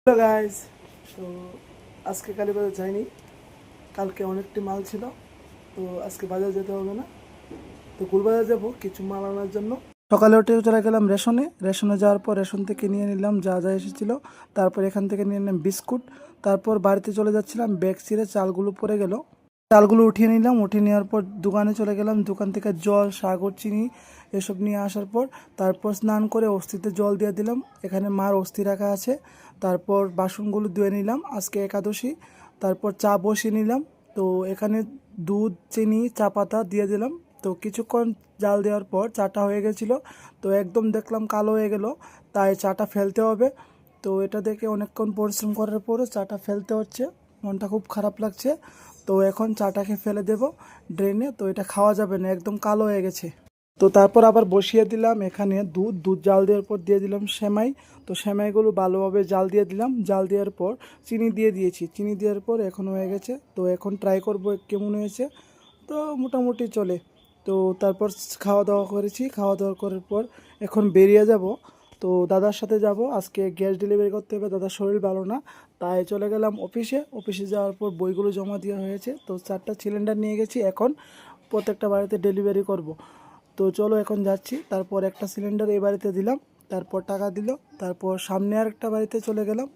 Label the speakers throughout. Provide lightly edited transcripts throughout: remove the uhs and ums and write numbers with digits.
Speaker 1: Hello guys, তো আজকে কালীবাজার যাইনি। কালকে অনেকটি মাল ছিল, তো আজকে বাজার যেতে হবে না। তো গুলবাজার যাব কিছু মাল আনার জন্য। সকালে উঠে চলে গেলাম রেশনে যাওয়ার পর রেশন থেকে নিয়ে নিলাম যা যা এসেছিলো। তারপর এখান থেকে নিয়ে নিলাম বিস্কুট। তারপর বাড়িতে চলে যাচ্ছিলাম, ব্যাগ ছিঁড়ে চালগুলো পড়ে গেল, চালগুলো উঠিয়ে নিলাম। উঠিয়ে নেওয়ার পর দোকানে চলে গেলাম, দোকান থেকে জল, সাগর, চিনি এসব নিয়ে আসার পর তারপর স্নান করে অস্থিতে জল দিয়ে দিলাম। এখানে মার অস্থি রাখা আছে। তারপর বাসনগুলো ধুয়ে নিলাম, আজকে একাদশী। তারপর চা বসিয়ে নিলাম। তো এখানে দুধ, চিনি, চা পাতা দিয়ে দিলাম। তো কিছুক্ষণ জাল দেওয়ার পর চাটা হয়ে গেছিলো। তো একদম দেখলাম কালো হয়ে গেল, তাই চাটা ফেলতে হবে। তো এটা দেখে অনেকক্ষণ পরিশ্রম করার পরও চাটা ফেলতে হচ্ছে, মনটা খুব খারাপ লাগছে। তো এখন চাটাকে ফেলে দেব ড্রেনে। তো এটা খাওয়া যাবে না, একদম কালো হয়ে গেছে। তো তারপর আবার বসিয়ে দিলাম এখানে দুধ জাল দেওয়ার পর দিয়ে দিলাম সেমাই। তো সেমাইগুলো ভালোভাবে জাল দিয়ে দিলাম। জাল দেওয়ার পর চিনি দিয়ে দিয়েছি, চিনি দেওয়ার পর এখন হয়ে গেছে। তো এখন ট্রাই করব কেমন হয়েছে। তো মোটামুটি চলে। তো তারপর খাওয়া দাওয়া করেছি, খাওয়া দাওয়া করার পর এখন বেরিয়ে যাব। তো দাদার সাথে যাব, আজকে গ্যাস ডেলিভারি করতে হবে, দাদার শরীর ভালো না। তাই চলে গেলাম অফিসে যাওয়ার পর বইগুলো জমা দেওয়া হয়েছে। তো 4টা সিলিন্ডার নিয়ে গেছি, এখন প্রত্যেকটা বাড়িতে ডেলিভারি করব। তো চলো এখন যাচ্ছি। তারপর একটা সিলিন্ডার এই বাড়িতে দিলাম, তারপর টাকা দিল। তারপর সামনে আর একটা বাড়িতে চলে গেলাম,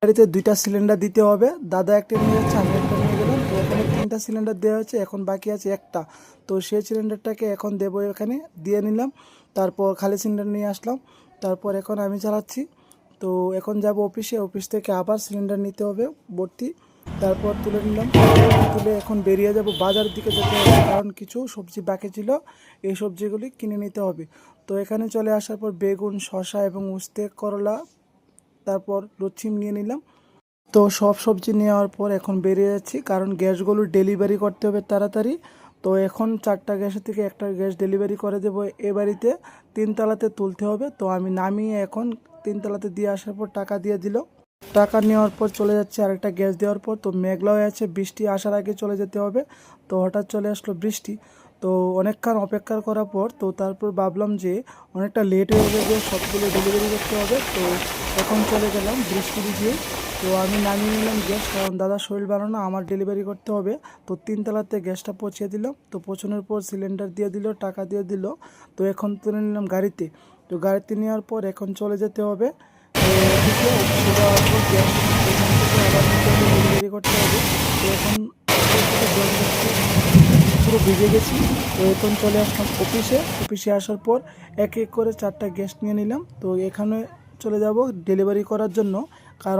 Speaker 1: বাড়িতে 2টা সিলিন্ডার দিতে হবে। দাদা একটা নিয়ে যাচ্ছে, আমি একটা নিয়ে গেলাম। তো এখানে 3টা সিলিন্ডার দেওয়া হয়েছে, এখন বাকি আছে একটা। তো সেই সিলিন্ডারটাকে এখন দেবো, এখানে দিয়ে নিলাম। তারপর খালি সিলিন্ডার নিয়ে আসলাম। তারপর এখন আমি চালাচ্ছি। তো এখন যাব অফিস থেকে আবার সিলিন্ডার নিতে হবে ভর্তি। তারপর তুলে নিলাম, তুলে এখন বেরিয়ে যাব, বাজারের দিকে যেতে হবে, কারণ কিছু সবজি বাকি ছিল, এই সবজিগুলি কিনে নিতে হবে। তো এখানে চলে আসার পর বেগুন, শসা এবং উস্তে, করলা, তারপর লুচিম নিয়ে নিলাম। তো সব সবজি নেওয়ার পর এখন বেরিয়ে যাচ্ছি, কারণ গ্যাসগুলো ডেলিভারি করতে হবে তাড়াতাড়ি। তো এখন 4টা গ্যাসের থেকে একটা গ্যাস ডেলিভারি করে দেবো এ বাড়িতে, 3তলাতে তুলতে হবে। তো আমি নামিয়ে এখন 3তলাতে দিয়ে আসার পর টাকা দিয়ে দিল। টাকা নেওয়ার পর চলে যাচ্ছে আরেকটা গ্যাস দেওয়ার পর। তো মেঘলা হয়ে আছে, বৃষ্টি আসার আগে চলে যেতে হবে। তো হঠাৎ চলে আসলো বৃষ্টি। তো অনেকক্ষণ অপেক্ষা করার পর তো তারপর ভাবলাম যে অনেকটা লেট হয়ে যাবে, সবগুলো ডেলিভারি করতে হবে। তো এখন চলে গেলাম বৃষ্টি ভিজিয়ে। তো আমি নামিয়ে নিলাম গ্যাস, কারণ দাদার শরীর ভালো না, আমার ডেলিভারি করতে হবে। তো 3তলাতে গ্যাসটা পৌঁছে দিলাম। তো পৌঁছানোর পর সিলিন্ডার দিয়ে দিল, টাকা দিয়ে দিল। তো এখন তুলে নিলাম গাড়িতে। তো গাড়িতে নেওয়ার পর এখন চলে যেতে হবে অফিসে যাওয়ার পর গ্যাস এখান থেকে আবার ডেলিভারি করতে হবে। তো এখন পুরো ভিজে গেছি। তো এখন চলে আসলাম অফিসে আসার পর এক এক করে 4টা গ্যাস নিয়ে নিলাম। তো এখানে চলে যাব ডেলিভারি করার জন্য, কারণ